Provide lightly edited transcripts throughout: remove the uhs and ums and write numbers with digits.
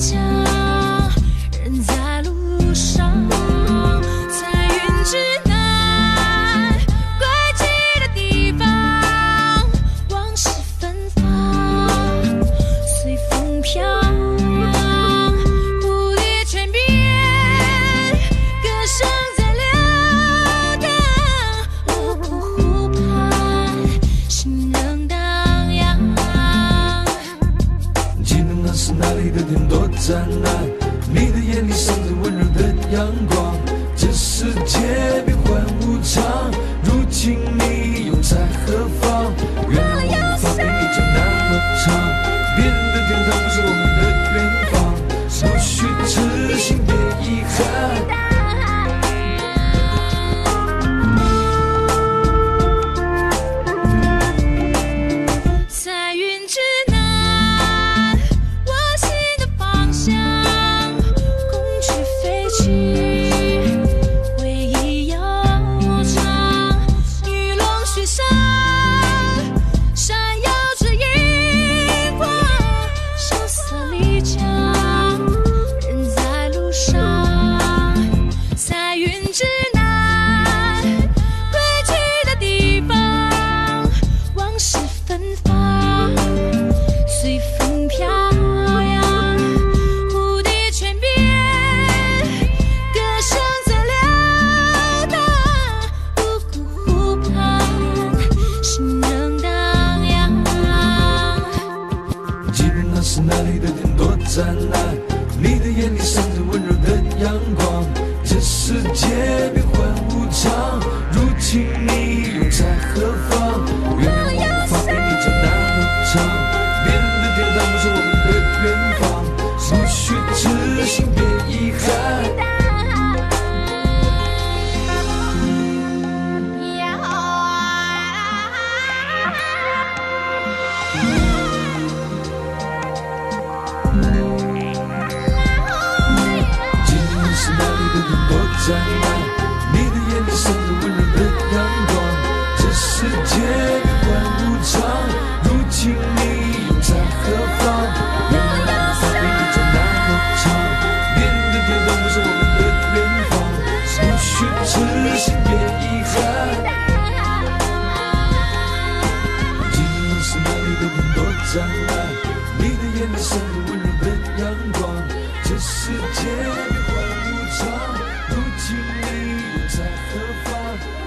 江，人在路上，彩云之南，归期的地方，往事芬芳，随风飘扬，蝴蝶泉边，歌声在流淌，泸沽湖畔，心仍荡漾。记得那是哪里的天多湛蓝，你的眼里闪着温柔的阳光。这世界变幻无常，如今你又在何方？原来我无法陪你走那么长，别人的天堂不是我们的远方。不虚痴心，别遗憾。彩云之南，我心的方向，空去飞去，回忆悠长，玉龙雪山，闪耀着荧光，萧瑟丽江，人在路上，彩云之南，归去的地方，往事芬芳，随风飘扬，蝴蝶泉边，歌声在流淌，泸沽湖畔，心仍荡漾。记得那是哪里的天多湛蓝，你的眼里闪着温柔的阳光。这世界变幻无常，如今你又在何方？原来我无法陪你走那么长，别人的天堂不是我们的远方。不虚痴心，别遗憾。记得那是哪里的天多湛蓝，你的眼里闪着温柔的阳光。这世界变幻无常，如今你又在何方？原来我无法陪你走那么长，别人的天堂不是我们的远方。不虚痴心，别遗憾。记得那是哪里的天多湛蓝，你的眼里闪着温柔的阳光。这世界变幻无常，如今你又在何方？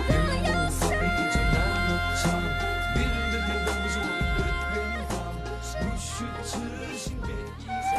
原来我无法陪你走那么长，别人的天堂不是我们的远方。不虚痴心，别遗憾。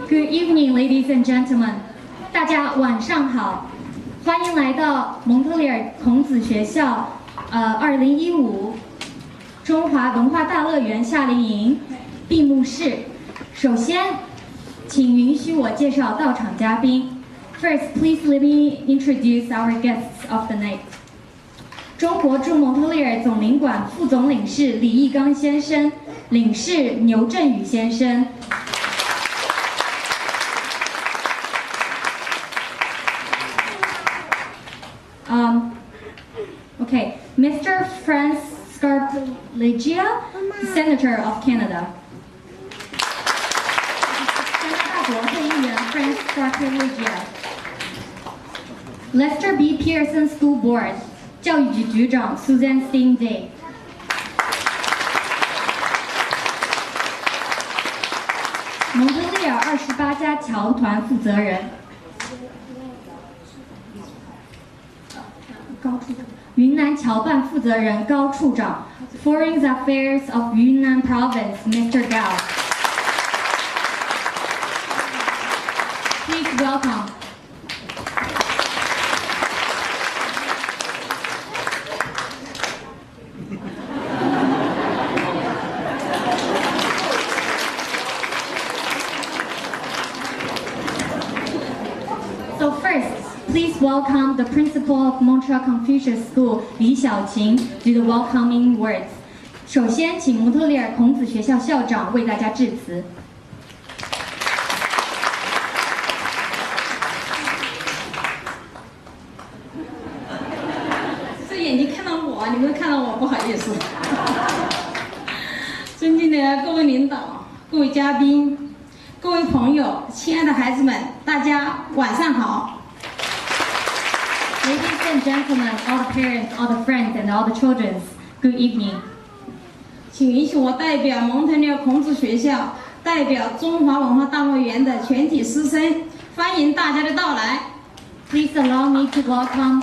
Good evening, ladies and gentlemen. 大家晚上好，欢迎来到蒙特利尔孔子学校2015中华文化大乐园夏令营闭幕式。首先，请允许我介绍到场嘉宾。First, please let me introduce our guests of the night. 中国驻蒙特利尔总领馆副总领事李义刚先生，领事牛振宇先生。Okay, Mr. Franz Scarpleggia, Senator of Canada. 加拿大国会议员 Franz Scarpleggia. Lester B. Pearson School Board, 教育局局长 Suzanne Steinday. 蒙特利尔28家侨团负责人。云南侨办负责人高处长 ，Foreign Affairs of Yunnan Province, Mr. Gao. Please welcome. So first, please welcome the principal of Montreal Confucius School, 李小琴, do the welcoming words. 首先，请蒙特利尔孔子学校校长为大家致辞。这眼睛看到我，你们看到我，不好意思。尊敬的各位领导、各位嘉宾、各位朋友、亲爱的孩子们，大家晚上好。Ladies and gentlemen, all the parents, all the friends, and all the children, good evening. 请允许我代表蒙特利尔孔子学校，代表中华文化大乐园的全体师生，欢迎大家的到来。Please allow me to welcome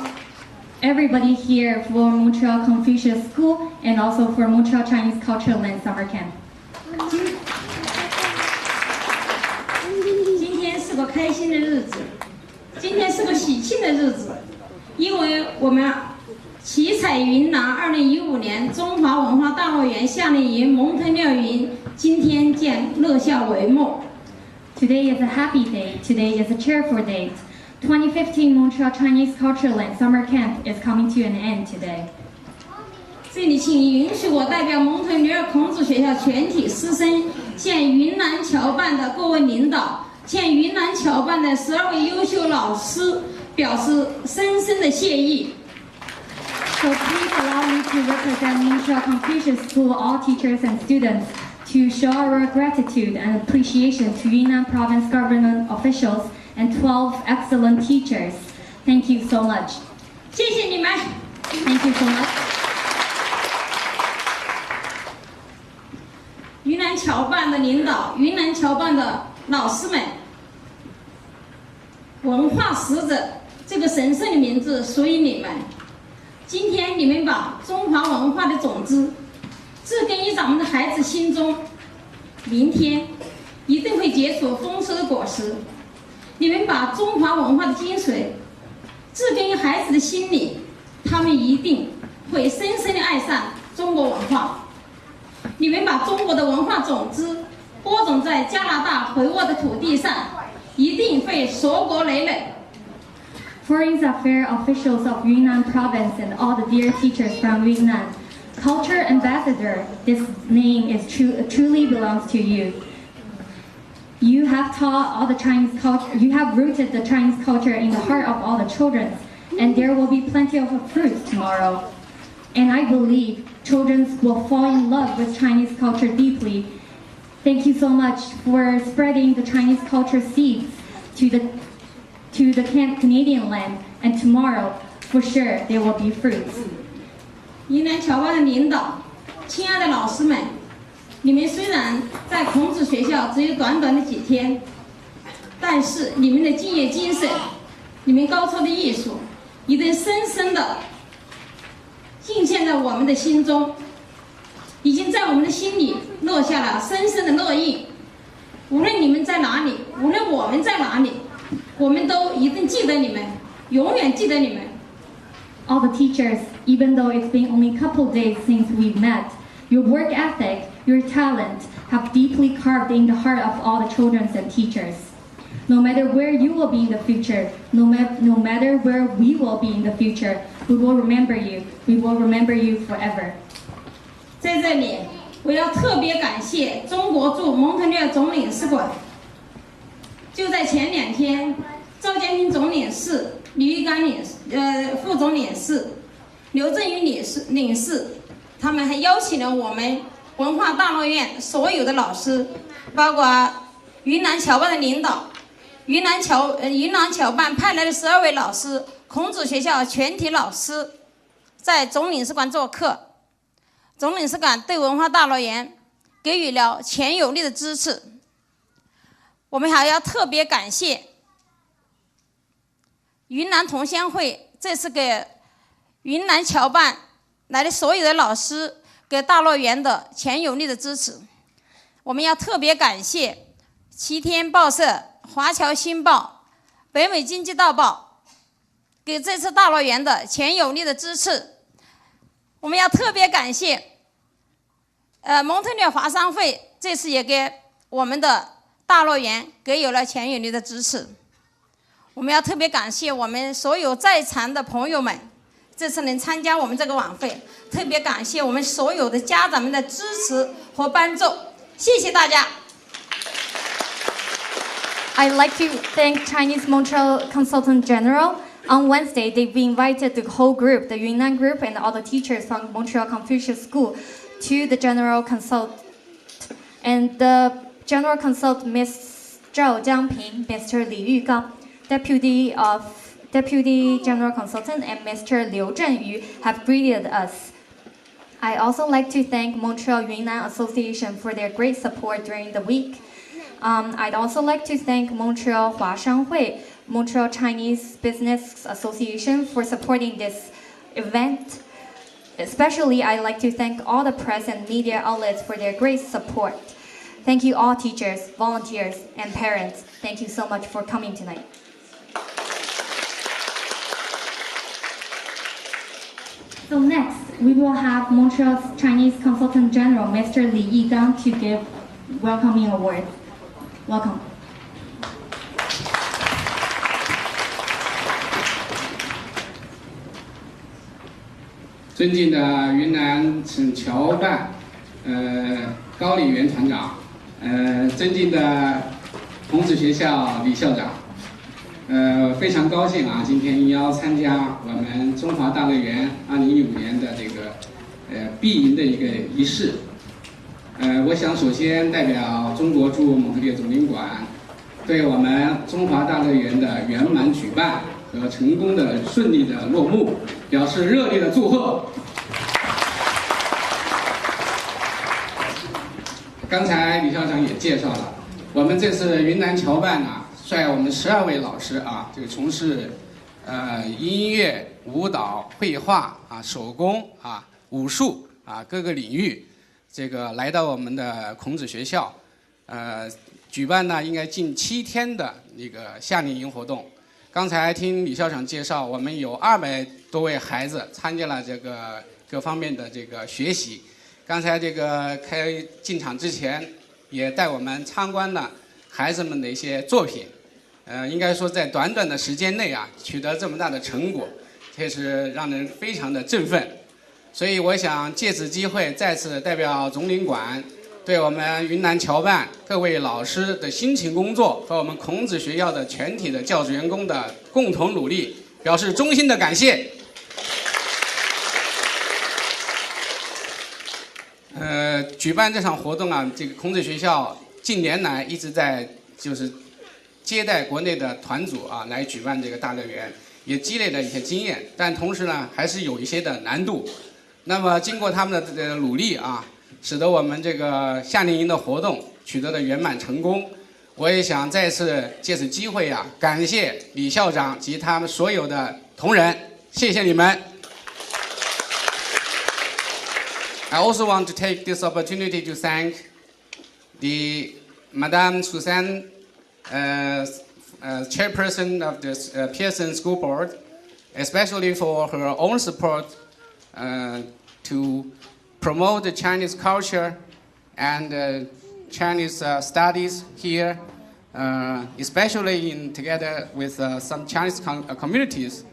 everybody here for Montreal Confucius School and also for Montreal Chinese Cultural Land Summer Camp. 今天是个开心的日子，今天是个喜庆的日子，因为我们奇彩云南2015年中华文化大乐园夏令营蒙特利尔营今天见乐校帷幕。Today is a happy day. Today is a cheerful day. 2015 Montreal Chinese Cultural Land Summer Camp is coming to an end today. 这里请允许我代表蒙特利尔孔子学校全体师生，向云南侨办的各位领导，向云南侨办的12位优秀老师表示深深的谢意。So please allow me to represent Montreal Confucius School, all teachers and students, to show our gratitude and appreciation to Yunnan Province government officials and 12 excellent teachers. Thank you so much. 谢谢你们。Thank you so much. 云南侨办的领导，云南侨办的老师们，文化使者这个神圣的名字属于你们。今天你们把中华文化的种子植根于咱们的孩子心中，明天一定会结出丰收的果实。你们把中华文化的精髓植根于孩子的心里，他们一定会深深地爱上中国文化。你们把中国的文化种子播种在加拿大肥沃的土地上，一定会硕果累累。Foreign Affairs officials of Yunnan Province and all the dear teachers from Yunnan, Culture Ambassador, this name is truly belongs to you. You have taught all the Chinese culture, you have rooted the Chinese culture in the heart of all the children, and there will be plenty of fruits tomorrow. And I believe children will fall in love with Chinese culture deeply. Thank you so much for spreading the Chinese culture seeds to the Canadian land, and tomorrow, for sure, there will be fruits. 云南侨办的领导，亲爱的老师们，你们虽然在孔子学校只有短短的几天，但是你们的敬业精神，你们高超的艺术，已经深深的浸陷在我们的心中，已经在我们的心里落下了深深的烙印。无论你们在哪里，无论我们在哪里，我们都一定记得你们，永远记得你们。All the teachers, even though it's been only a couple days since we've met, your work ethic, your talent have deeply carved in the heart of all the children and teachers. No matter where you will be in the future, no matter where we will be in the future, we will remember you. We will remember you forever. 在这里，我要特别感谢中国驻蒙特利尔总领事馆。就在前2天，赵建平总领事、李玉刚副总领事、刘振宇领事，他们还邀请了我们文化大乐院所有的老师，包括云南侨办的领导。云南侨办派来的12位老师，孔子学校全体老师，在总领事馆做客。总领事馆对文化大乐园给予了强有力的支持。我们还要特别感谢云南同乡会，这次给云南侨办来的所有的老师给大乐园的强有力的支持。我们要特别感谢齐天报社、华侨新报、北美经济报报给这次大乐园的强有力的支持。我们要特别感谢蒙特利尔华商会，这次也给我们的大乐园给予了强有力的支持。我们要特别感谢我们所有在场的朋友们，这次能参加我们这个晚会，特别感谢我们所有的家长们的支持和帮助，谢谢大家。I'd like to thank Chinese Montreal Consultant General. On Wednesday, they've invited the whole group, the Yunnan group, and all the teachers from Montreal Confucius School to the General Consult. And the General Consult, Ms. Zhao Jiangping, Mr. Li Yugang, Deputy General Consultant, and Mr. Liu Zhenyu have greeted us. I also like to thank Montreal Yunnan Association for their great support during the week. I'd also like to thank Montreal Huashanghui, Montreal Chinese Business Association for supporting this event. Especially, I'd like to thank all the press and media outlets for their great support. Thank you all teachers, volunteers, and parents. Thank you so much for coming tonight. So next, we will have Montreal's Chinese Consultant General, Mr. Li Yigang, to give welcoming award. Welcome. 尊敬的云南省侨办高丽元团长，尊敬的孔子学校李校长，非常高兴啊，今天应邀参加我们中华大乐园2015年的这个闭营的一个仪式。我想首先代表中国驻蒙特利尔总领馆，对我们中华大乐园的圆满举办和成功的顺利的落幕表示热烈的祝贺。刚才李校长也介绍了，我们这次云南侨办呢，率我们12位老师啊，这个从事音乐、舞蹈、绘画啊、手工啊、武术啊各个领域，这个来到我们的孔子学校，举办呢应该近7天的那个夏令营活动。刚才听李校长介绍，我们有200多位孩子参加了这个各方面的这个学习。刚才这个进场之前，也带我们参观了孩子们的一些作品。应该说在短短的时间内啊，取得这么大的成果，确实让人非常的振奋。所以我想借此机会，再次代表总领馆，对我们云南侨办各位老师的辛勤工作和我们孔子学校的全体的教职员工的共同努力，表示衷心的感谢。举办这场活动啊，这个孔子学校近年来一直在就是接待国内的团组啊来举办这个大乐园，也积累了一些经验，但同时呢还是有一些的难度。那么经过他们的这个努力啊，使得我们这个夏令营的活动取得了圆满成功。我也想再次借此机会啊，感谢李校长及他们所有的同仁，谢谢你们。I also want to take this opportunity to thank Madame Suzanne, chairperson of the Pearson School Board, especially for her own support to promote the Chinese culture and Chinese studies here, especially together with some Chinese communities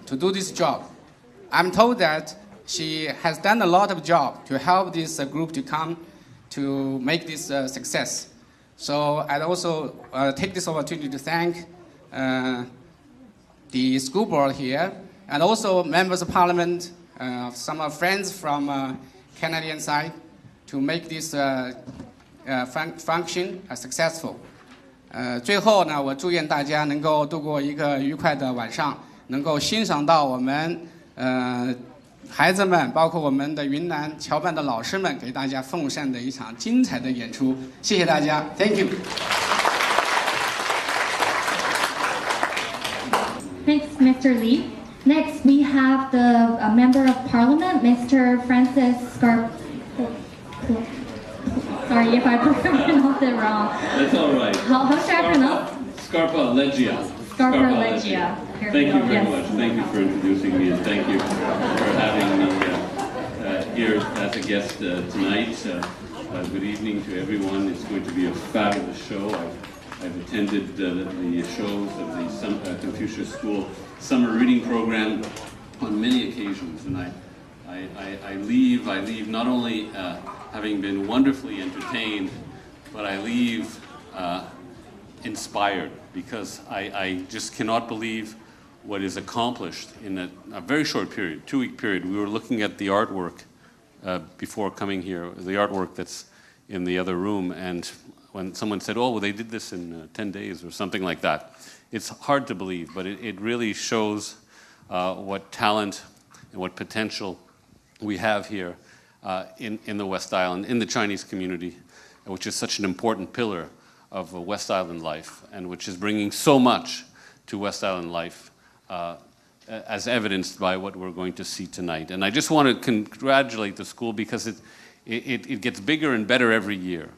to do this job. I'm told that she has done a lot of job to help this group to come to make this success. So I'd also take this opportunity to thank the school board here and also members of parliament, some friends from Canadian side to make this function successful. 最后呢，我祝愿大家能够度过一个愉快的晚上，能够欣赏到我们孩子们，包括我们的云南侨办的老师们给大家奉献的一场精彩的演出。谢谢大家 ，Thank you。 Thanks, Mr. Lee. Next, we have the Member of Parliament, Mr. Francis Sorry if I pronounced it wrong. That's all right. How should I pronounce? Scarpa-Leggia. Scarpa-Leggia. Thank you very much. Thank you for introducing me, and thank you for having me here as a guest tonight. Good evening to everyone. It's going to be a fabulous show. I've attended the shows of the Confucius School summer reading program on many occasions, and I leave not only having been wonderfully entertained, but I leave inspired, because I just cannot believe what is accomplished in a very short period, 2-week period. We were looking at the artwork before coming here, the artwork that's in the other room, and when someone said, oh, well, they did this in 10 days or something like that, it's hard to believe, but it really shows what talent and what potential we have here in the West Island, in the Chinese community, which is such an important pillar of West Island life, and which is bringing so much to West Island life, as evidenced by what we're going to see tonight. And I just want to congratulate the school, because it gets bigger and better every year.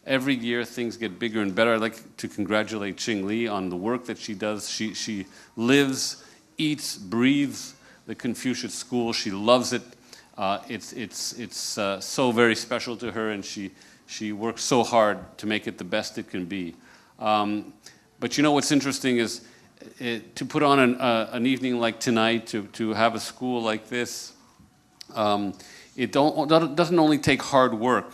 Every year things get bigger and better. I'd like to congratulate Ching Li on the work that she does. She lives, eats, breathes the Confucius School. She loves it. It's so very special to her, and she works so hard to make it the best it can be. But you know what's interesting is to put on an evening like tonight, to have a school like this, it doesn't only take hard work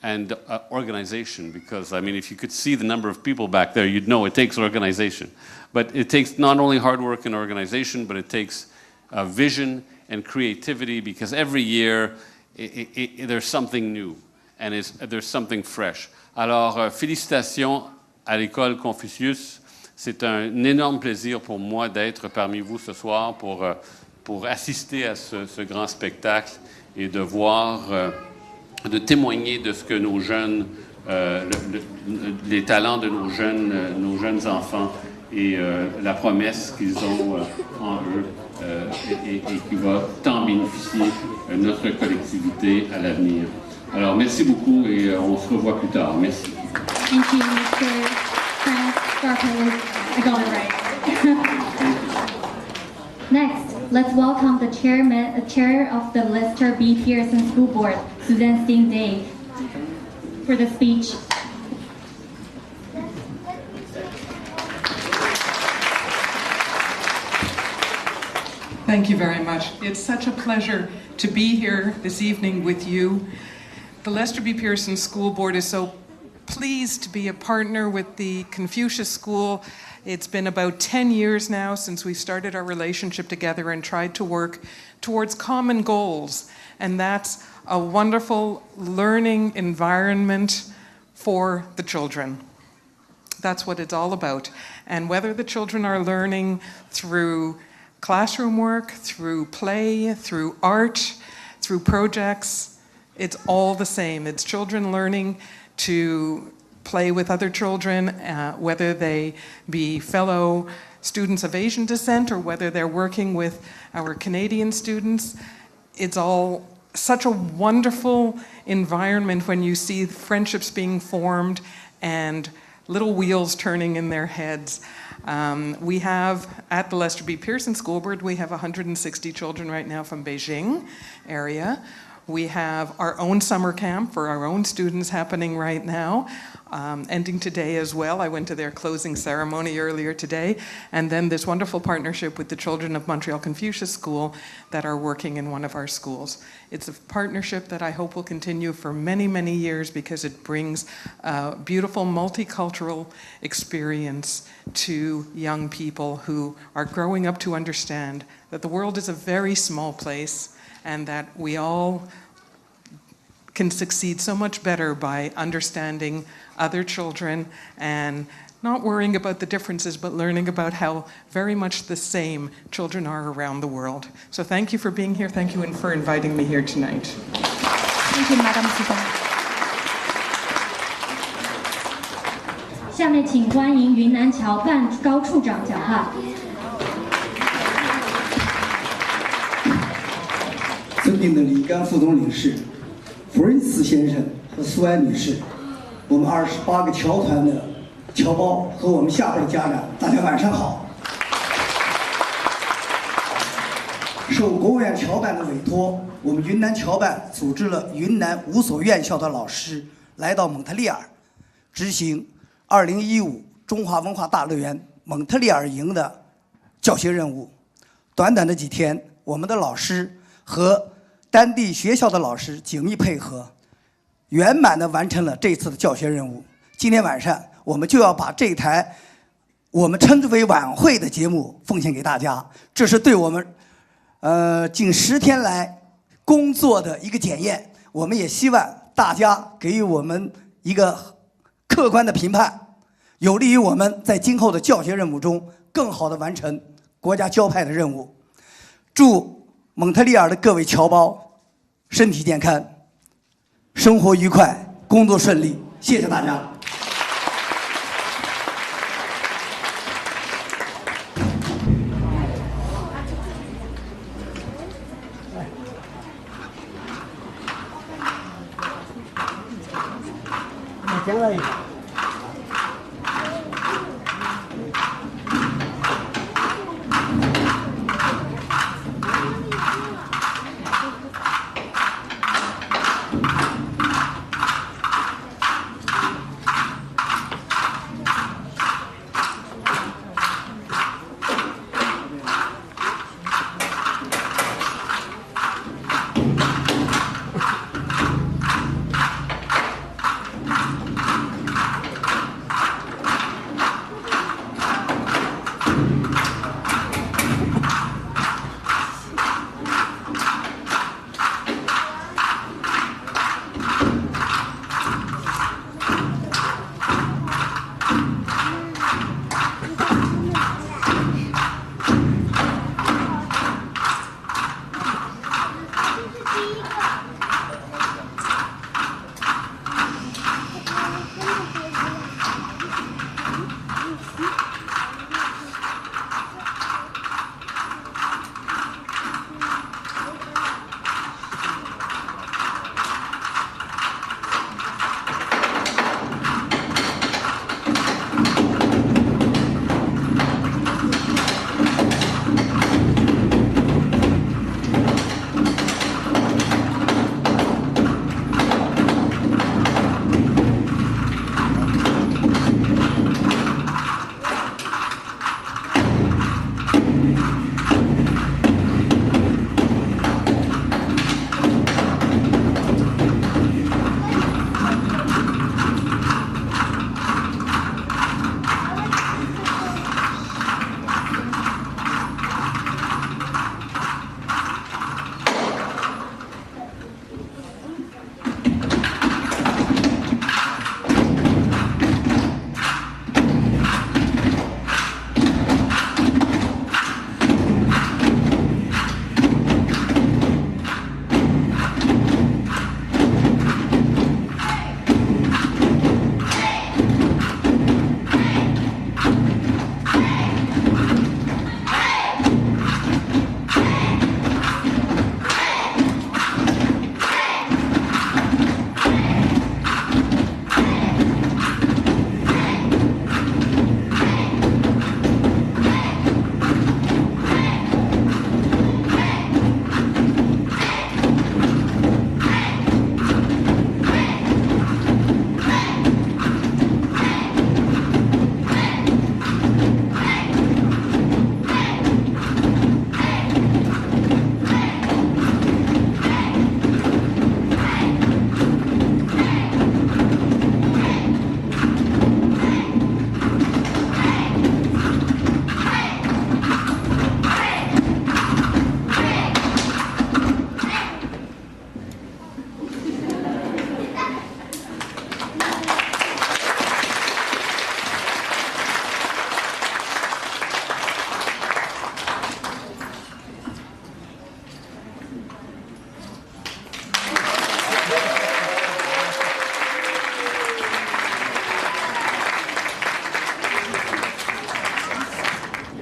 and organization, because, I mean, if you could see the number of people back there, you'd know it takes organization. But it takes not only hard work and organization, but it takes vision and creativity, because every year there's something new and there's something fresh. Alors, félicitations à l'école Confucius. C'est un énorme plaisir pour moi d'être parmi vous ce soir pour assister à ce grand spectacle et de voir, de témoigner de ce que nos jeunes, les talents de nos jeunes enfants et la promesse qu'ils ont en eux et qui va tant bénéficier notre collectivité à l'avenir. Alors merci beaucoup et on se revoit plus tard. Merci. Thank you, Mr. Frank Scarpa. I got it right. Next, let's welcome the chair of the Lester B. Pearson School Board, Suzanne Sting Day, for the speech. Thank you very much. It's such a pleasure to be here this evening with you. The Lester B. Pearson School Board is so pleased to be a partner with the Confucius School. It's been about 10 years now since we started our relationship together and tried to work towards common goals. And that's a wonderful learning environment for the children. That's what it's all about. And whether the children are learning through classroom work, through play, through art, through projects, it's all the same. It's children learning to play with other children, whether they be fellow students of Asian descent or whether they're working with our Canadian students. It's all such a wonderful environment when you see friendships being formed and little wheels turning in their heads. We have, at the Lester B. Pearson School Board, we have 160 children right now from Beijing area. We have our own summer camp for our own students happening right now, ending today as well. I went to their closing ceremony earlier today. And then this wonderful partnership with the children of Montreal Confucius School that are working in one of our schools. It's a partnership that I hope will continue for many, many years because it brings a beautiful multicultural experience to young people who are growing up to understand that the world is a very small place and that we all can succeed so much better by understanding other children and not worrying about the differences, but learning about how very much the same children are around the world. So thank you for being here. Thank you for inviting me here tonight. Thank you, Madam Zidong. 下面请欢迎云南侨办高处长讲话。尊敬的李干副总领事、弗瑞茨先生和苏安女士，我们28个侨团的侨胞和我们下边的家长，大家晚上好。受国务院侨办的委托，我们云南侨办组织了云南5所院校的老师来到蒙特利尔，执行2015中华文化大乐园蒙特利尔营的教学任务。短短的几天，我们的老师和当地学校的老师紧密配合，圆满地完成了这次的教学任务。今天晚上，我们就要把这台我们称之为晚会的节目奉献给大家，这是对我们近10天来工作的一个检验。我们也希望大家给予我们一个客观的评判，有利于我们在今后的教学任务中更好地完成国家交派的任务。祝蒙特利尔的各位侨胞身体健康，生活愉快，工作顺利。谢谢大家。将来。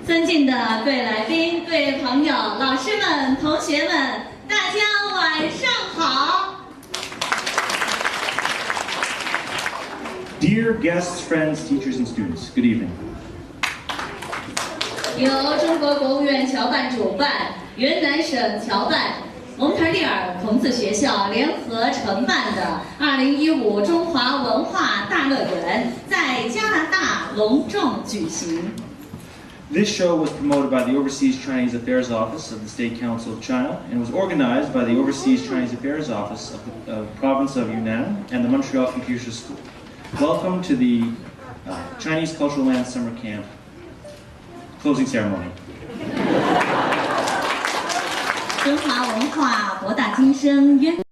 尊敬的各位来宾、各位朋友、老师们、同学们，大家晚上好。 Dear guests, friends, teachers, and students, good evening. 由中国国务院侨办主办，云南省侨办、蒙特利尔孔子学校联合承办的2015中华文化大乐园在加拿大隆重举行。 This show was promoted by the Overseas Chinese Affairs Office of the State Council of China and was organized by the Overseas Chinese Affairs Office of the province of Yunnan and the Montreal Confucius School. Welcome to the Chinese Cultural Land Summer Camp closing ceremony. 中华文化博大精深，渊。